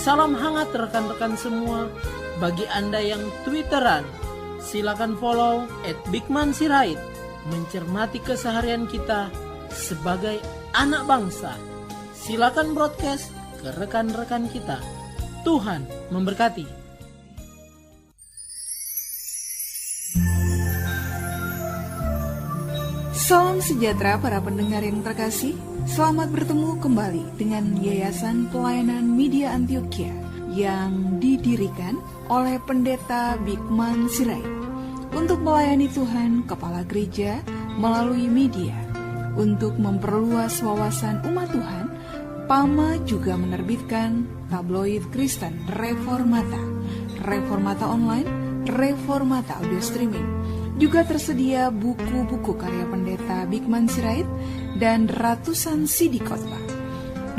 Salam hangat rekan-rekan semua. Bagi Anda yang Twitteran, silakan follow @bigmansirait. Mencermati keseharian kita sebagai anak bangsa. Silakan broadcast ke rekan-rekan kita. Tuhan memberkati. Salam sejahtera para pendengar yang terkasih. Selamat bertemu kembali dengan Yayasan Pelayanan Media Antioquia yang didirikan oleh Pendeta Bigman Sirait untuk melayani Tuhan Kepala Gereja melalui media. Untuk memperluas wawasan umat Tuhan, PAMA juga menerbitkan tabloid Kristen Reformata, Reformata Online, Reformata Audio Streaming. Juga tersedia buku-buku karya Pendeta Bigman Sirait dan ratusan CD khotbah.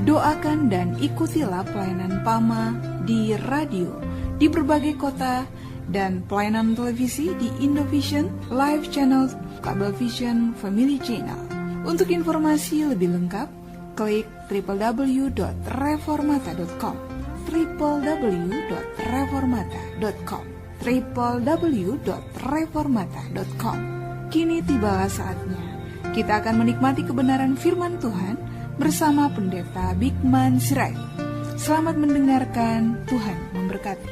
Doakan dan ikutilah pelayanan PAMA di radio di berbagai kota dan pelayanan televisi di Indovision, Live Channel, Cablevision, Family Channel. Untuk informasi lebih lengkap, klik www.reformata.com www.reformata.com www.reformata.com. Kini tibalah saatnya kita akan menikmati kebenaran firman Tuhan bersama Pendeta Bigman Sirait. Selamat mendengarkan, Tuhan memberkati.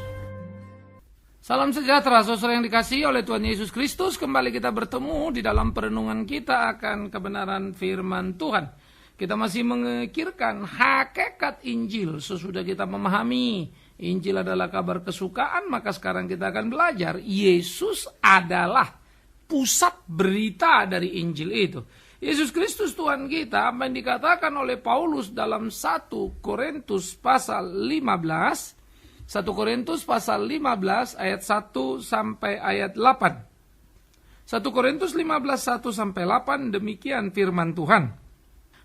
Salam sejahtera saudara yang dikasihi oleh Tuhan Yesus Kristus. Kembali kita bertemu di dalam perenungan kita akan kebenaran firman Tuhan. Kita masih memikirkan hakikat Injil sesudah kita memahami Injil adalah kabar kesukaan, maka sekarang kita akan belajar Yesus adalah pusat berita dari Injil itu. Yesus Kristus Tuhan kita, apa yang dikatakan oleh Paulus dalam 1 Korintus pasal 15, 1 Korintus pasal 15 ayat 1 sampai ayat 8. 1 Korintus 15, 1 sampai 8, demikian firman Tuhan.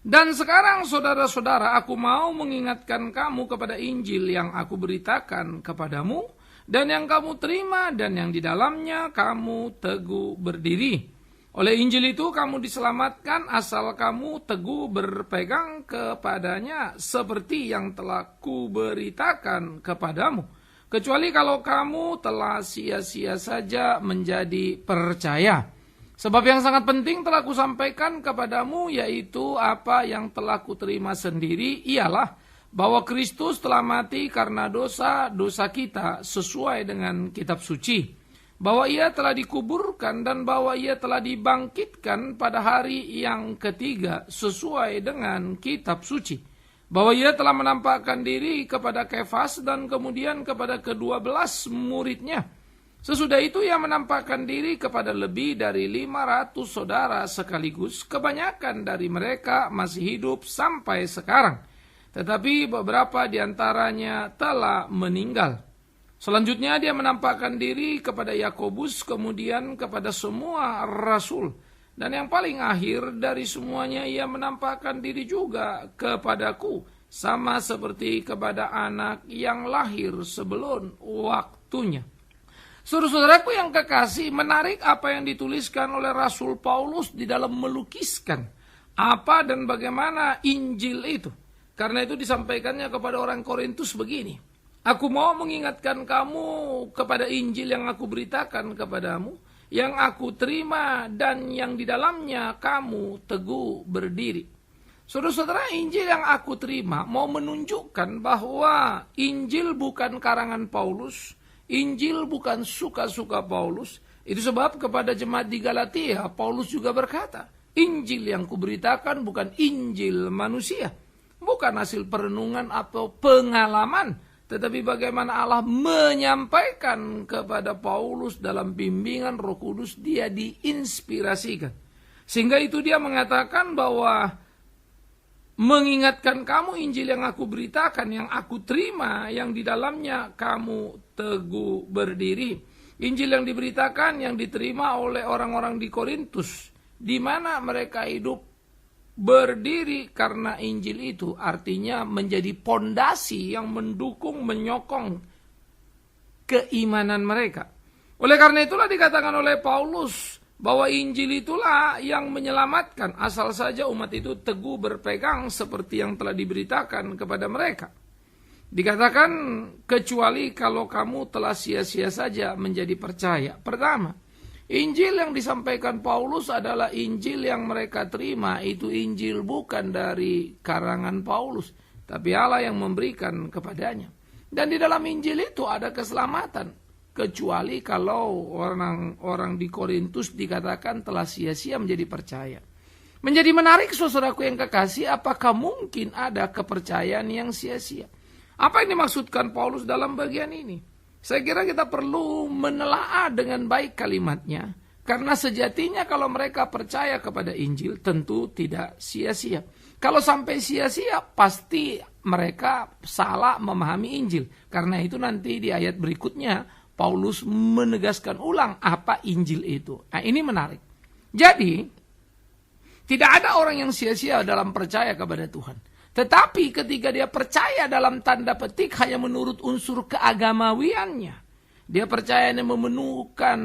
Dan sekarang saudara-saudara, aku mau mengingatkan kamu kepada Injil yang aku beritakan kepadamu, dan yang kamu terima, dan yang di dalamnya kamu teguh berdiri. Oleh Injil itu kamu diselamatkan asal kamu teguh berpegang kepadanya, seperti yang telah kuberitakan kepadamu. Kecuali kalau kamu telah sia-sia saja menjadi percaya. Sebab yang sangat penting telah kusampaikan kepadamu, yaitu apa yang telah kuterima sendiri, ialah bahwa Kristus telah mati karena dosa-dosa kita sesuai dengan kitab suci. Bahwa ia telah dikuburkan dan bahwa ia telah dibangkitkan pada hari yang ketiga sesuai dengan kitab suci. Bahwa ia telah menampakkan diri kepada Kefas dan kemudian kepada ke-12 muridnya. Sesudah itu ia menampakkan diri kepada lebih dari 500 saudara sekaligus, kebanyakan dari mereka masih hidup sampai sekarang. Tetapi beberapa di antaranya telah meninggal. Selanjutnya dia menampakkan diri kepada Yakobus, kemudian kepada semua rasul. Dan yang paling akhir dari semuanya ia menampakkan diri juga kepadaku, sama seperti kepada anak yang lahir sebelum waktunya. Saudara-saudaraku yang kekasih, menarik apa yang dituliskan oleh Rasul Paulus di dalam melukiskan apa dan bagaimana Injil itu. Karena itu disampaikannya kepada orang Korintus begini. Aku mau mengingatkan kamu kepada Injil yang aku beritakan kepadamu, yang aku terima dan yang di dalamnya kamu teguh berdiri. Saudara-saudara, Injil yang aku terima mau menunjukkan bahwa Injil bukan karangan Paulus, Injil bukan suka-suka Paulus. Itu sebab kepada jemaat di Galatia, Paulus juga berkata, Injil yang kuberitakan bukan Injil manusia, bukan hasil perenungan atau pengalaman, tetapi bagaimana Allah menyampaikan kepada Paulus dalam bimbingan Roh Kudus, dia diinspirasikan. Sehingga itu dia mengatakan bahwa mengingatkan kamu Injil yang aku beritakan, yang aku terima, yang di dalamnya kamu teguh berdiri. Injil yang diberitakan, yang diterima oleh orang-orang di Korintus, di mana mereka hidup berdiri karena Injil itu artinya menjadi pondasi yang mendukung, menyokong keimanan mereka. Oleh karena itulah dikatakan oleh Paulus bahwa Injil itulah yang menyelamatkan, asal saja umat itu teguh berpegang seperti yang telah diberitakan kepada mereka. Dikatakan kecuali kalau kamu telah sia-sia saja menjadi percaya. Pertama, Injil yang disampaikan Paulus adalah Injil yang mereka terima. Itu Injil bukan dari karangan Paulus, tapi Allah yang memberikan kepadanya. Dan di dalam Injil itu ada keselamatan. Kecuali kalau orang-orang di Korintus dikatakan telah sia-sia menjadi percaya. Menjadi menarik saudaraku yang kekasih, apakah mungkin ada kepercayaan yang sia-sia? Apa yang dimaksudkan Paulus dalam bagian ini? Saya kira kita perlu menelaah dengan baik kalimatnya. Karena sejatinya kalau mereka percaya kepada Injil tentu tidak sia-sia. Kalau sampai sia-sia pasti mereka salah memahami Injil. Karena itu nanti di ayat berikutnya Paulus menegaskan ulang apa Injil itu. Nah, ini menarik. Jadi tidak ada orang yang sia-sia dalam percaya kepada Tuhan. Tetapi ketika dia percaya dalam tanda petik hanya menurut unsur keagamawiannya, dia percaya yang memenuhkan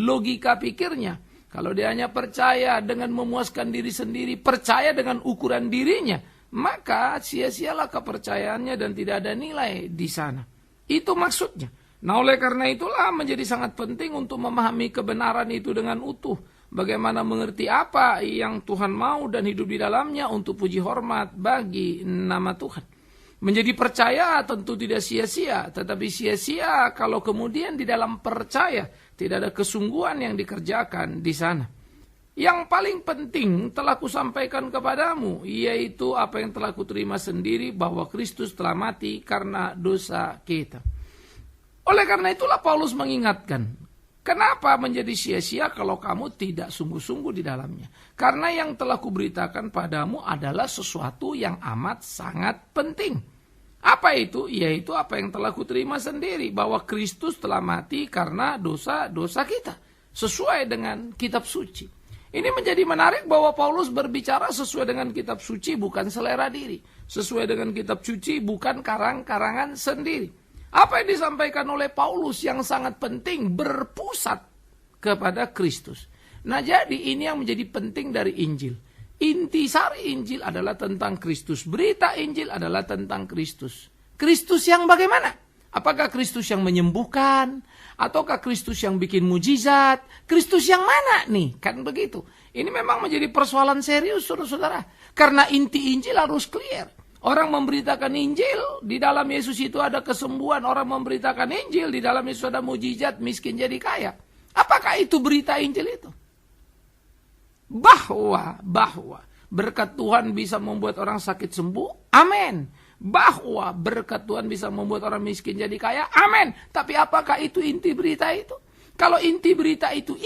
logika pikirnya. Kalau dia hanya percaya dengan memuaskan diri sendiri, percaya dengan ukuran dirinya, maka sia-sialah kepercayaannya dan tidak ada nilai di sana. Itu maksudnya. Nah, oleh karena itulah menjadi sangat penting untuk memahami kebenaran itu dengan utuh. Bagaimana mengerti apa yang Tuhan mau dan hidup di dalamnya untuk puji hormat bagi nama Tuhan. Menjadi percaya tentu tidak sia-sia, tetapi sia-sia kalau kemudian di dalam percaya tidak ada kesungguhan yang dikerjakan di sana. Yang paling penting telah kusampaikan kepadamu, yaitu apa yang telah kuterima sendiri, bahwa Kristus telah mati karena dosa kita. Oleh karena itulah Paulus mengingatkan, kenapa menjadi sia-sia kalau kamu tidak sungguh-sungguh di dalamnya? Karena yang telah kuberitakan padamu adalah sesuatu yang amat sangat penting. Apa itu? Yaitu apa yang telah kuterima sendiri, bahwa Kristus telah mati karena dosa-dosa kita, sesuai dengan kitab suci. Ini menjadi menarik bahwa Paulus berbicara sesuai dengan kitab suci, bukan selera diri. Sesuai dengan kitab suci, bukan karang-karangan sendiri. Apa yang disampaikan oleh Paulus yang sangat penting berpusat kepada Kristus. Nah, jadi ini yang menjadi penting dari Injil. Intisari Injil adalah tentang Kristus. Berita Injil adalah tentang Kristus. Kristus yang bagaimana? Apakah Kristus yang menyembuhkan? Ataukah Kristus yang bikin mujizat? Kristus yang mana nih? Kan begitu. Ini memang menjadi persoalan serius, saudara-saudara. Karena inti Injil harus clear. Orang memberitakan Injil, di dalam Yesus itu ada kesembuhan. Orang memberitakan Injil, di dalam Yesus ada mujizat, miskin jadi kaya. Apakah itu berita Injil itu? Bahwa berkat Tuhan bisa membuat orang sakit sembuh, amin. Bahwa berkat Tuhan bisa membuat orang miskin jadi kaya, amin. Tapi apakah itu inti berita itu? Kalau inti berita itu,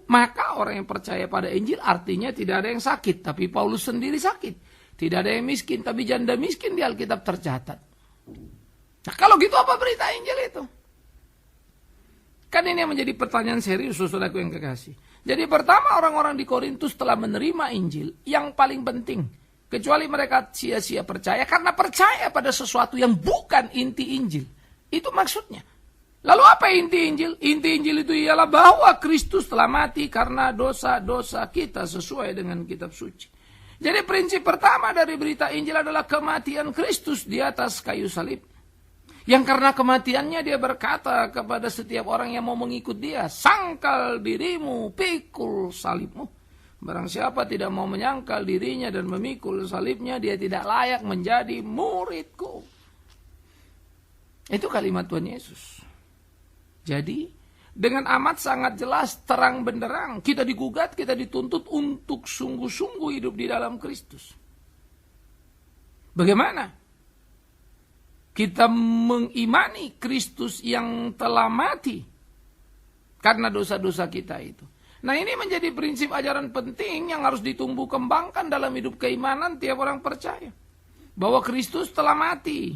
maka orang yang percaya pada Injil artinya tidak ada yang sakit. Tapi Paulus sendiri sakit. Tidak ada yang miskin, tapi janda miskin di Alkitab tercatat. Nah, kalau gitu apa berita Injil itu? Kan ini yang menjadi pertanyaan serius, saudaraku yang kekasih. Jadi pertama, orang-orang di Korintus telah menerima Injil. Yang paling penting, kecuali mereka sia-sia percaya, karena percaya pada sesuatu yang bukan inti Injil. Itu maksudnya. Lalu apa inti Injil? Inti Injil itu ialah bahwa Kristus telah mati karena dosa-dosa kita sesuai dengan kitab suci. Jadi prinsip pertama dari berita Injil adalah kematian Kristus di atas kayu salib. Yang karena kematiannya dia berkata kepada setiap orang yang mau mengikut dia, sangkal dirimu, pikul salibmu. Barang siapa tidak mau menyangkal dirinya dan memikul salibnya, dia tidak layak menjadi muridku. Itu kalimat Tuhan Yesus. Jadi dengan amat sangat jelas, terang benderang, kita digugat, kita dituntut untuk sungguh-sungguh hidup di dalam Kristus. Bagaimana? Kita mengimani Kristus yang telah mati karena dosa-dosa kita itu. Nah, ini menjadi prinsip ajaran penting yang harus ditumbuh kembangkan dalam hidup keimanan tiap orang percaya. Bahwa Kristus telah mati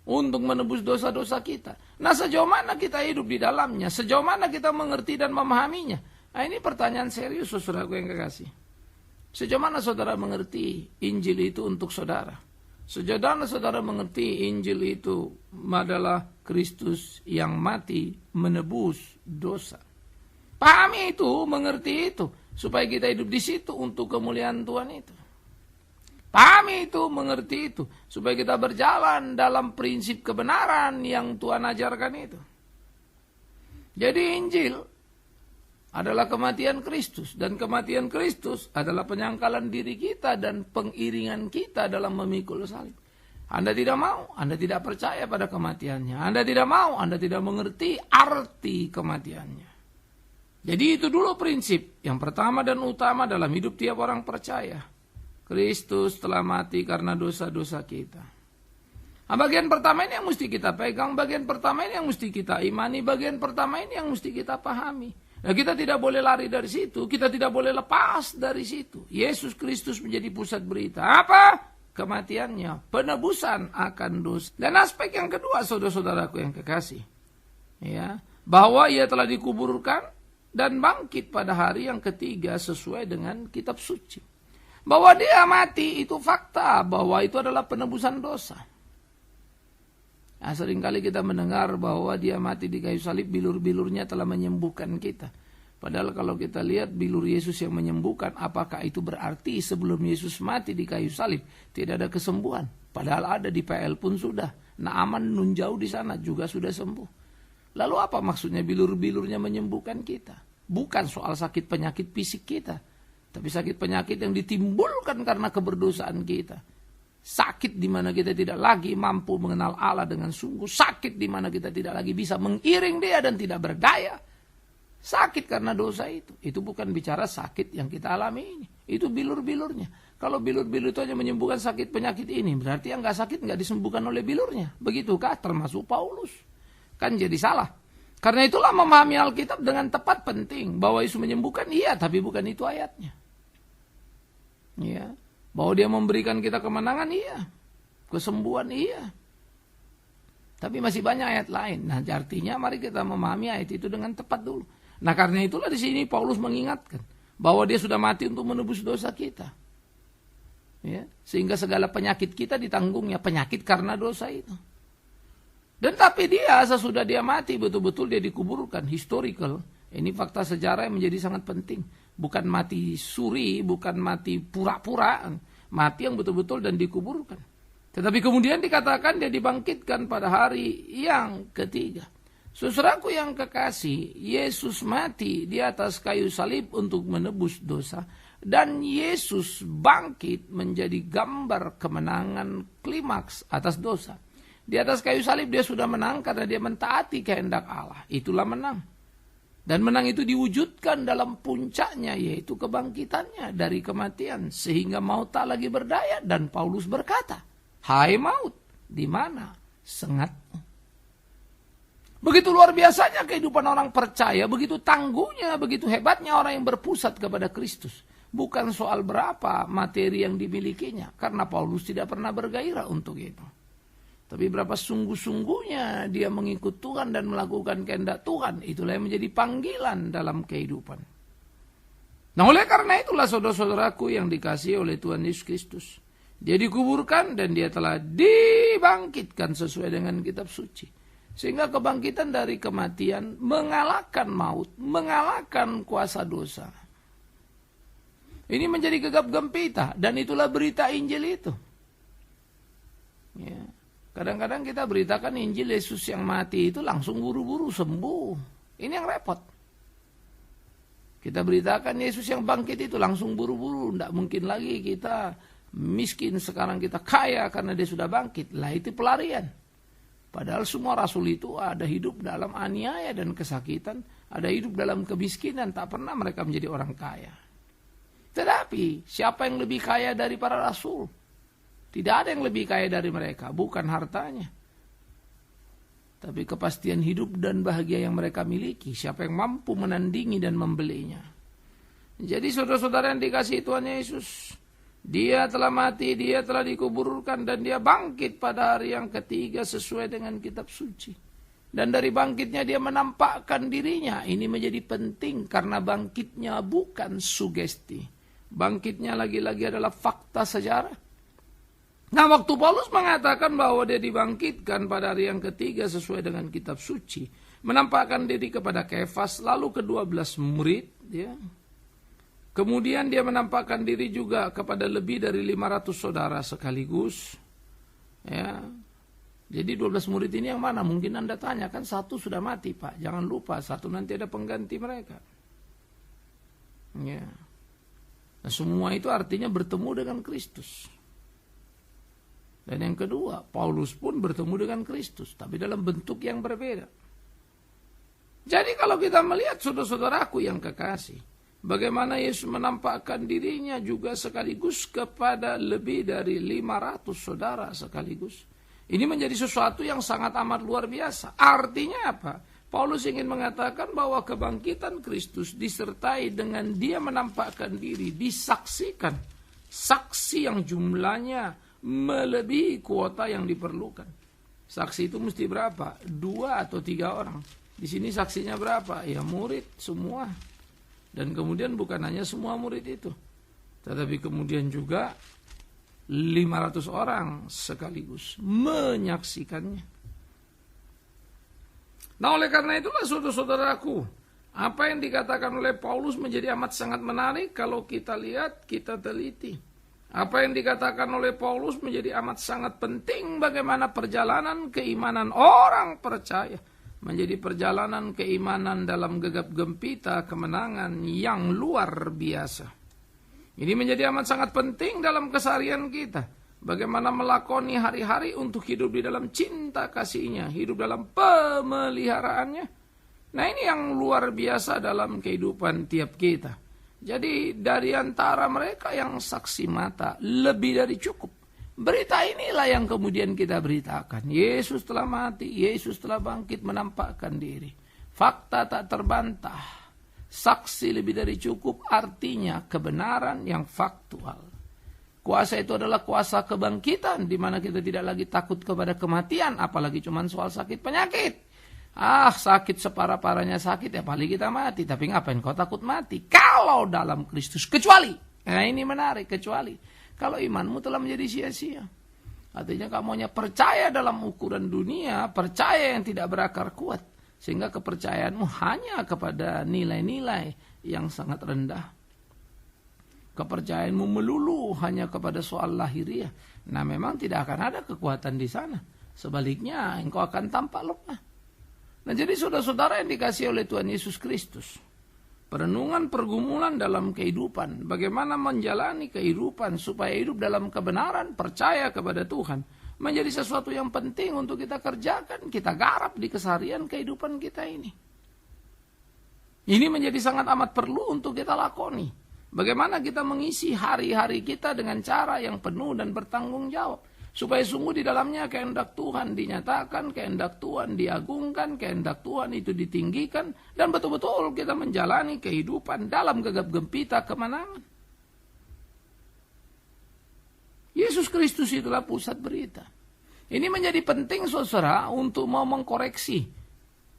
untuk menebus dosa-dosa kita. Nah, sejauh mana kita hidup di dalamnya? Sejauh mana kita mengerti dan memahaminya? Nah, ini pertanyaan serius, saudaraku yang kekasih. Sejauh mana saudara mengerti Injil itu untuk saudara? Sejauh mana saudara mengerti Injil itu adalah Kristus yang mati menebus dosa? Pahami itu, mengerti itu, supaya kita hidup di situ untuk kemuliaan Tuhan itu. Pahami memahami itu, mengerti itu. Supaya kita berjalan dalam prinsip kebenaran yang Tuhan ajarkan itu. Jadi Injil adalah kematian Kristus. Dan kematian Kristus adalah penyangkalan diri kita dan pengiringan kita dalam memikul salib. Anda tidak mau, Anda tidak percaya pada kematiannya. Anda tidak mau, Anda tidak mengerti arti kematiannya. Jadi itu dulu prinsip. Yang pertama dan utama dalam hidup tiap orang percaya. Kristus telah mati karena dosa-dosa kita. Nah, bagian pertama ini yang mesti kita pegang, bagian pertama ini yang mesti kita imani, bagian pertama ini yang mesti kita pahami. Nah, kita tidak boleh lari dari situ, kita tidak boleh lepas dari situ. Yesus Kristus menjadi pusat berita. Apa? Kematiannya, penebusan akan dosa. Dan aspek yang kedua, saudara-saudaraku yang kekasih, ya, bahwa ia telah dikuburkan dan bangkit pada hari yang ketiga sesuai dengan kitab suci. Bahwa dia mati itu fakta, bahwa itu adalah penebusan dosa. Nah, seringkali kita mendengar bahwa dia mati di kayu salib, bilur-bilurnya telah menyembuhkan kita. Padahal kalau kita lihat bilur Yesus yang menyembuhkan, apakah itu berarti sebelum Yesus mati di kayu salib tidak ada kesembuhan? Padahal ada, di PL pun sudah. Naaman nun jauh di sana juga sudah sembuh. Lalu apa maksudnya bilur-bilurnya menyembuhkan kita? Bukan soal sakit penyakit fisik kita, tapi sakit penyakit yang ditimbulkan karena keberdosaan kita. Sakit di mana kita tidak lagi mampu mengenal Allah dengan sungguh. Sakit di mana kita tidak lagi bisa mengiring Dia dan tidak berdaya. Sakit karena dosa itu. Itu bukan bicara sakit yang kita alami ini. Itu bilur-bilurnya. Kalau bilur-bilur itu hanya menyembuhkan sakit penyakit ini, berarti yang nggak sakit nggak disembuhkan oleh bilurnya. Begitukah? Termasuk Paulus. Kan jadi salah. Karena itulah memahami Alkitab dengan tepat penting. Bahwa Yesus menyembuhkan, iya, tapi bukan itu ayatnya. Ya. Bahwa dia memberikan kita kemenangan, iya. Kesembuhan, iya. Tapi masih banyak ayat lain. Nah, artinya mari kita memahami ayat itu dengan tepat dulu. Nah, karena itulah di sini Paulus mengingatkan bahwa dia sudah mati untuk menebus dosa kita. Ya, sehingga segala penyakit kita ditanggungnya, penyakit karena dosa itu. Dan tapi dia sesudah dia mati betul-betul dia dikuburkan, historical. Ini fakta sejarah yang menjadi sangat penting. Bukan mati suri, bukan mati pura-pura, mati yang betul-betul dan dikuburkan. Tetapi kemudian dikatakan dia dibangkitkan pada hari yang ketiga. Saudaraku yang kekasih, Yesus mati di atas kayu salib untuk menebus dosa. Dan Yesus bangkit menjadi gambar kemenangan klimaks atas dosa. Di atas kayu salib dia sudah menang karena dia mentaati kehendak Allah. Itulah menang. Dan menang itu diwujudkan dalam puncaknya, yaitu kebangkitannya dari kematian. Sehingga maut tak lagi berdaya. Dan Paulus berkata, hai maut, di mana sengatmu? Begitu luar biasanya kehidupan orang percaya, begitu tangguhnya, begitu hebatnya orang yang berpusat kepada Kristus. Bukan soal berapa materi yang dimilikinya, karena Paulus tidak pernah bergairah untuk itu. Tapi berapa sungguh-sungguhnya dia mengikut Tuhan dan melakukan kehendak Tuhan. Itulah yang menjadi panggilan dalam kehidupan. Nah, oleh karena itulah saudara-saudaraku yang dikasihi oleh Tuhan Yesus Kristus. Dia dikuburkan dan dia telah dibangkitkan sesuai dengan kitab suci. Sehingga kebangkitan dari kematian mengalahkan maut, mengalahkan kuasa dosa. Ini menjadi gegap gempita dan itulah berita Injil itu. Ya. Kadang-kadang kita beritakan Injil Yesus yang mati itu langsung buru-buru sembuh. Ini yang repot. Kita beritakan Yesus yang bangkit itu langsung buru-buru. Tidak mungkin lagi kita miskin, sekarang kita kaya karena dia sudah bangkit. Lah itu pelarian. Padahal semua rasul itu ada hidup dalam aniaya dan kesakitan. Ada hidup dalam kemiskinan. Tak pernah mereka menjadi orang kaya. Tetapi siapa yang lebih kaya dari para rasul? Tidak ada yang lebih kaya dari mereka, bukan hartanya. Tapi kepastian hidup dan bahagia yang mereka miliki. Siapa yang mampu menandingi dan membelinya. Jadi saudara-saudara yang dikasihi Tuhan Yesus, dia telah mati, dia telah dikuburkan, dan dia bangkit pada hari yang ketiga sesuai dengan kitab suci. Dan dari bangkitnya dia menampakkan dirinya. Ini menjadi penting karena bangkitnya bukan sugesti. Bangkitnya lagi-lagi adalah fakta sejarah. Nah, waktu Paulus mengatakan bahwa dia dibangkitkan pada hari yang ketiga sesuai dengan kitab suci, menampakkan diri kepada Kefas, lalu ke-12 murid, ya. Kemudian dia menampakkan diri juga kepada lebih dari 500 saudara sekaligus. Ya. Jadi 12 murid ini yang mana? Mungkin Anda tanya, kan satu sudah mati Pak. Jangan lupa, satu nanti ada pengganti mereka. Ya. Nah, semua itu artinya bertemu dengan Kristus. Dan yang kedua, Paulus pun bertemu dengan Kristus, tapi dalam bentuk yang berbeda. Jadi kalau kita melihat saudara-saudaraku yang kekasih, bagaimana Yesus menampakkan dirinya juga sekaligus kepada lebih dari 500 saudara sekaligus. Ini menjadi sesuatu yang sangat amat luar biasa. Artinya apa? Paulus ingin mengatakan bahwa kebangkitan Kristus disertai dengan dia menampakkan diri, disaksikan. Saksi yang jumlahnya melebihi kuota yang diperlukan. Saksi itu mesti berapa? 2 atau 3 orang. Di sini saksinya berapa? Ya murid semua. Dan kemudian bukan hanya semua murid itu, tetapi kemudian juga 500 orang sekaligus menyaksikannya. Nah, oleh karena itulah saudara-saudaraku, apa yang dikatakan oleh Paulus menjadi amat sangat menarik kalau kita lihat, kita teliti. Apa yang dikatakan oleh Paulus menjadi amat sangat penting, bagaimana perjalanan keimanan orang percaya menjadi perjalanan keimanan dalam gegap gempita kemenangan yang luar biasa. Ini menjadi amat sangat penting dalam keseharian kita. Bagaimana melakoni hari-hari untuk hidup di dalam cinta kasih-Nya, hidup dalam pemeliharaannya. Nah, ini yang luar biasa dalam kehidupan tiap kita. Jadi dari antara mereka yang saksi mata lebih dari cukup. Berita inilah yang kemudian kita beritakan. Yesus telah mati, Yesus telah bangkit, menampakkan diri. Fakta tak terbantah. Saksi lebih dari cukup artinya kebenaran yang faktual. Kuasa itu adalah kuasa kebangkitan, di mana kita tidak lagi takut kepada kematian, apalagi cuma soal sakit penyakit. Sakit separah-parahnya sakit, ya paling kita mati. Tapi ngapain kau takut mati? Kalau dalam Kristus, kecuali. Nah, ini menarik, kecuali. Kalau imanmu telah menjadi sia-sia. Artinya kamu hanya percaya dalam ukuran dunia, percaya yang tidak berakar kuat. Sehingga kepercayaanmu hanya kepada nilai-nilai yang sangat rendah. Kepercayaanmu melulu hanya kepada soal lahiriah. Nah, memang tidak akan ada kekuatan di sana. Sebaliknya, engkau akan tampak lemah. Nah, jadi saudara-saudara yang dikasihi oleh Tuhan Yesus Kristus, perenungan pergumulan dalam kehidupan, bagaimana menjalani kehidupan supaya hidup dalam kebenaran, percaya kepada Tuhan, menjadi sesuatu yang penting untuk kita kerjakan, kita garap di keseharian kehidupan kita ini. Ini menjadi sangat amat perlu untuk kita lakoni. Bagaimana kita mengisi hari-hari kita dengan cara yang penuh dan bertanggung jawab. Supaya sungguh di dalamnya kehendak Tuhan dinyatakan, kehendak Tuhan diagungkan, kehendak Tuhan itu ditinggikan, dan betul-betul kita menjalani kehidupan dalam gegap gempita kemenangan. Yesus Kristus itulah pusat berita. Ini menjadi penting saudara untuk mau mengkoreksi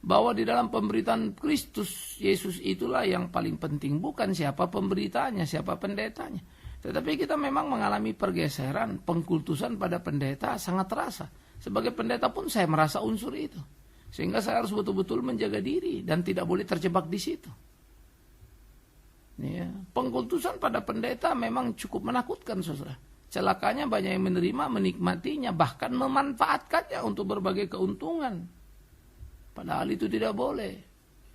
bahwa di dalam pemberitaan Kristus Yesus itulah yang paling penting, bukan siapa pemberitanya, siapa pendetanya. Tetapi kita memang mengalami pergeseran, pengkultusan pada pendeta sangat terasa. Sebagai pendeta pun saya merasa unsur itu. Sehingga saya harus betul-betul menjaga diri dan tidak boleh terjebak di situ. Ya, pengkultusan pada pendeta memang cukup menakutkan saudara. Celakanya banyak yang menerima, menikmatinya, bahkan memanfaatkannya untuk berbagai keuntungan. Padahal itu tidak boleh.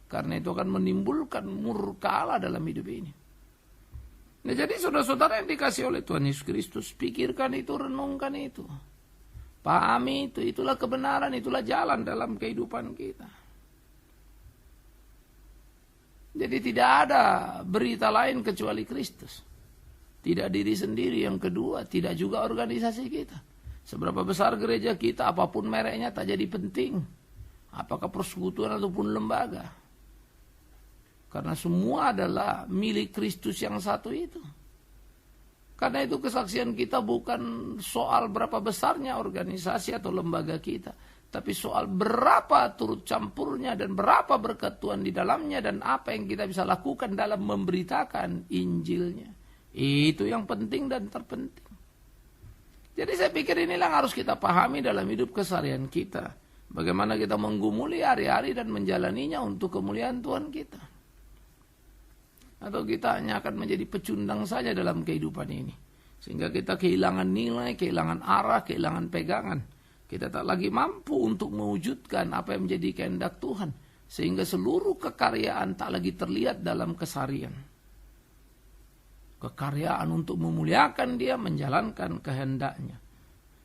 Karena itu akan menimbulkan murka Allah dalam hidup ini. Nah, jadi saudara-saudara yang dikasih oleh Tuhan Yesus Kristus, pikirkan itu, renungkan itu. Pahami itu, itulah kebenaran, itulah jalan dalam kehidupan kita. Jadi tidak ada berita lain kecuali Kristus. Tidak diri sendiri. Yang kedua, tidak juga organisasi kita. Seberapa besar gereja kita, apapun mereknya tak jadi penting. Apakah persekutuan ataupun lembaga. Karena semua adalah milik Kristus yang satu itu. Karena itu kesaksian kita bukan soal berapa besarnya organisasi atau lembaga kita. Tapi soal berapa turut campurnya dan berapa berkat Tuhan di dalamnya. Dan apa yang kita bisa lakukan dalam memberitakan Injilnya. Itu yang penting dan terpenting. Jadi saya pikir inilah yang harus kita pahami dalam hidup keseharian kita. Bagaimana kita menggumuli hari-hari dan menjalaninya untuk kemuliaan Tuhan kita. Atau kita hanya akan menjadi pecundang saja dalam kehidupan ini. Sehingga kita kehilangan nilai, kehilangan arah, kehilangan pegangan. Kita tak lagi mampu untuk mewujudkan apa yang menjadi kehendak Tuhan. Sehingga seluruh kekaryaan tak lagi terlihat dalam keseharian. Kekaryaan untuk memuliakan Dia, menjalankan kehendaknya.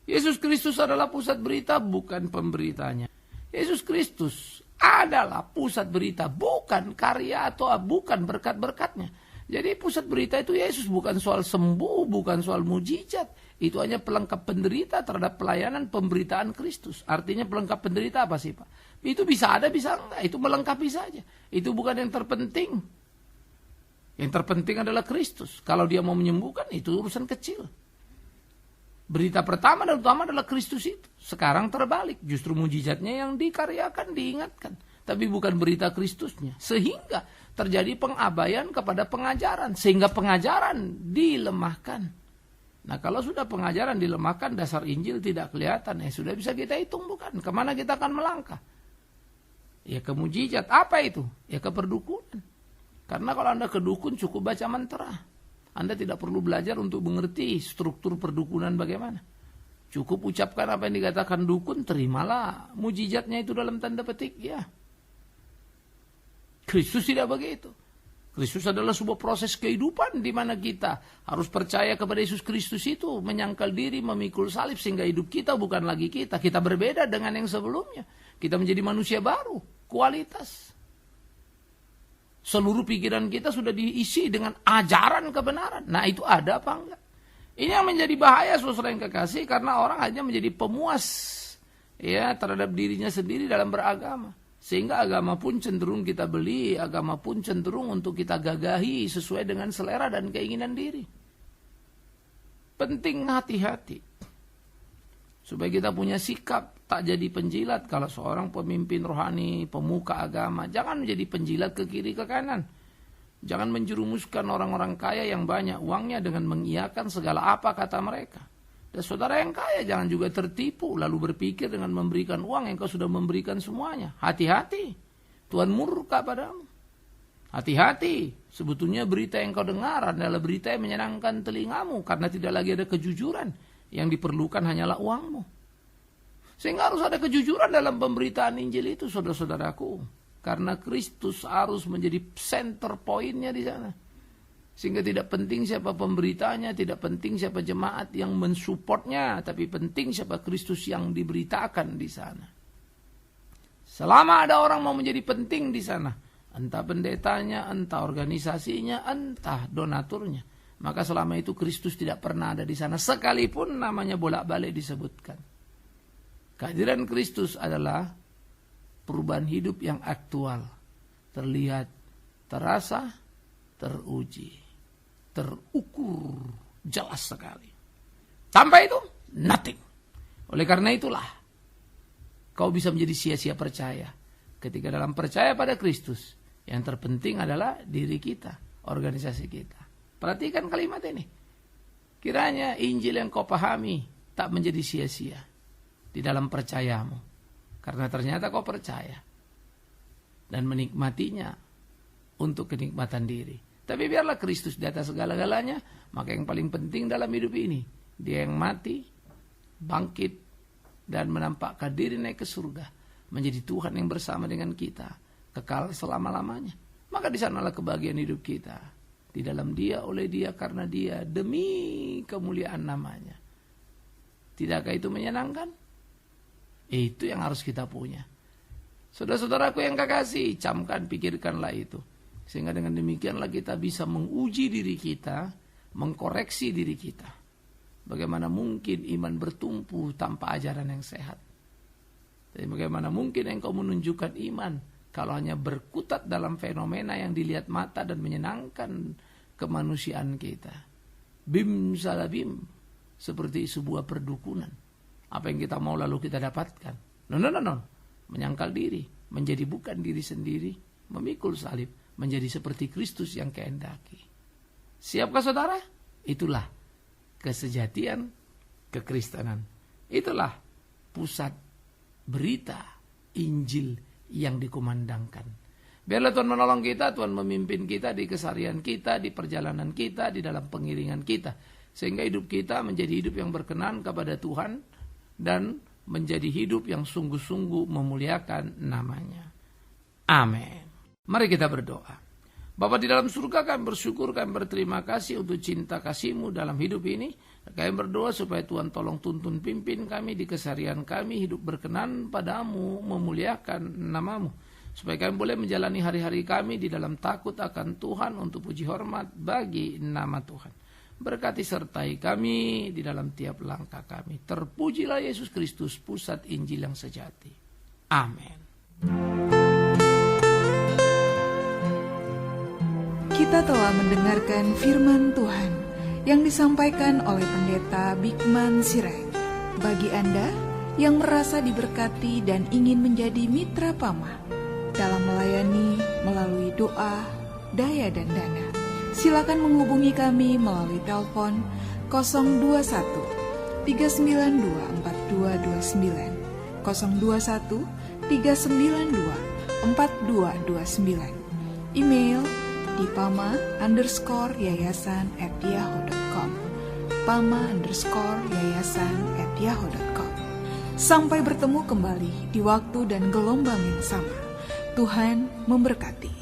Yesus Kristus adalah pusat berita, bukan pemberitanya. Yesus Kristus adalah pusat berita, bukan karya atau bukan berkat-berkatnya. Jadi pusat berita itu Yesus, bukan soal sembuh, bukan soal mujizat. Itu hanya pelengkap penderita terhadap pelayanan pemberitaan Kristus. Artinya pelengkap penderita apa sih Pak? Itu bisa ada, bisa enggak. Itu melengkapi saja. Itu bukan yang terpenting. Yang terpenting adalah Kristus. Kalau Dia mau menyembuhkan, itu urusan kecil. Berita pertama dan utama adalah Kristus itu. Sekarang terbalik. Justru mujizatnya yang dikaryakan, diingatkan. Tapi bukan berita Kristusnya. Sehingga terjadi pengabaian kepada pengajaran. Sehingga pengajaran dilemahkan. Nah kalau sudah pengajaran dilemahkan, dasar Injil tidak kelihatan. Sudah bisa kita hitung bukan? Kemana kita akan melangkah? Ya ke mujizat. Apa itu? Ya ke perdukunan. Karena kalau Anda ke dukun cukup baca mantra. Anda tidak perlu belajar untuk mengerti struktur perdukunan bagaimana. Cukup ucapkan apa yang dikatakan dukun, terimalah mujizatnya itu dalam tanda petik. Ya. Kristus tidak begitu. Kristus adalah sebuah proses kehidupan di mana kita harus percaya kepada Yesus Kristus itu, menyangkal diri, memikul salib sehingga hidup kita bukan lagi kita. Kita berbeda dengan yang sebelumnya. Kita menjadi manusia baru, kualitas. Seluruh pikiran kita sudah diisi dengan ajaran kebenaran. Nah itu ada apa enggak? Ini yang menjadi bahaya saudara yang kekasih, karena orang hanya menjadi pemuas ya terhadap dirinya sendiri dalam beragama. Sehingga agama pun cenderung kita beli, agama pun cenderung untuk kita gagahi sesuai dengan selera dan keinginan diri. Penting hati-hati. Supaya kita punya sikap, tak jadi penjilat. Kalau seorang pemimpin rohani, pemuka agama, jangan menjadi penjilat ke kiri ke kanan. Jangan menjerumuskan orang-orang kaya yang banyak uangnya dengan mengiyakan segala apa kata mereka. Dan saudara yang kaya jangan juga tertipu lalu berpikir dengan memberikan uang yang kau sudah memberikan semuanya. Hati-hati, Tuhan murka padamu. Hati-hati, sebetulnya berita yang kau dengar adalah berita yang menyenangkan telingamu karena tidak lagi ada kejujuran. Yang diperlukan hanyalah uangmu. Sehingga harus ada kejujuran dalam pemberitaan Injil itu, saudara-saudaraku. Karena Kristus harus menjadi center pointnya di sana. Sehingga tidak penting siapa pemberitanya, tidak penting siapa jemaat yang mensupportnya, tapi penting siapa Kristus yang diberitakan di sana. Selama ada orang mau menjadi penting di sana, entah pendetanya, entah organisasinya, entah donaturnya, maka selama itu Kristus tidak pernah ada di sana, sekalipun namanya bolak-balik disebutkan. Kehadiran Kristus adalah perubahan hidup yang aktual, terlihat, terasa, teruji, terukur, jelas sekali. Tanpa itu, nothing. Oleh karena itulah, kau bisa menjadi sia-sia percaya. Ketika dalam percaya pada Kristus, yang terpenting adalah diri kita, organisasi kita. Perhatikan kalimat ini. Kiranya Injil yang kau pahami tak menjadi sia-sia di dalam percayamu. Karena ternyata kau percaya dan menikmatinya untuk kenikmatan diri. Tapi biarlah Kristus di atas segala-galanya. Maka yang paling penting dalam hidup ini, Dia yang mati, bangkit, dan menampakkan diri naik ke surga. Menjadi Tuhan yang bersama dengan kita, kekal selama-lamanya. Maka di sanalah kebahagiaan hidup kita. Di dalam Dia, oleh Dia, karena Dia, demi kemuliaan namanya. Tidakkah itu menyenangkan? Itu yang harus kita punya. Saudara-saudaraku yang kekasih, camkan, pikirkanlah itu. Sehingga dengan demikianlah kita bisa menguji diri kita, mengkoreksi diri kita. Bagaimana mungkin iman bertumbuh tanpa ajaran yang sehat? Jadi bagaimana mungkin engkau menunjukkan iman kalau hanya berkutat dalam fenomena yang dilihat mata dan menyenangkan kemanusiaan kita. Bim salabim, seperti sebuah perdukunan. Apa yang kita mau lalu kita dapatkan. No. Menyangkal diri, menjadi bukan diri sendiri, memikul salib, menjadi seperti Kristus yang kehendaki. Siapkah saudara? Itulah kesejatian kekristenan. Itulah pusat berita Injil yang dikumandangkan. Biarlah Tuhan menolong kita, Tuhan memimpin kita di keseharian kita, di perjalanan kita, di dalam pengiringan kita. Sehingga hidup kita menjadi hidup yang berkenan kepada Tuhan dan menjadi hidup yang sungguh-sungguh memuliakan namanya. Amin. Mari kita berdoa. Bapa di dalam surga, kami bersyukur, kami berterima kasih untuk cinta kasih-Mu dalam hidup ini. Kami berdoa supaya Tuhan tolong tuntun pimpin kami di keseharian kami, hidup berkenan padamu, memuliakan nama-Mu. Supaya kami boleh menjalani hari-hari kami di dalam takut akan Tuhan untuk puji hormat bagi nama Tuhan. Berkati sertai kami di dalam tiap langkah kami. Terpujilah Yesus Kristus, pusat Injil yang sejati. Amin. Kita telah mendengarkan firman Tuhan yang disampaikan oleh Pendeta Bikman Sirait. Bagi Anda yang merasa diberkati dan ingin menjadi mitra Pama dalam melayani melalui doa, daya dan dana, silakan menghubungi kami melalui telepon 021 392 4229, 021 392 4229. Email di pama_yayasan@yahoo.com, pama_yayasan@yahoo.com. Sampai bertemu kembali di waktu dan gelombang yang sama. Tuhan memberkati.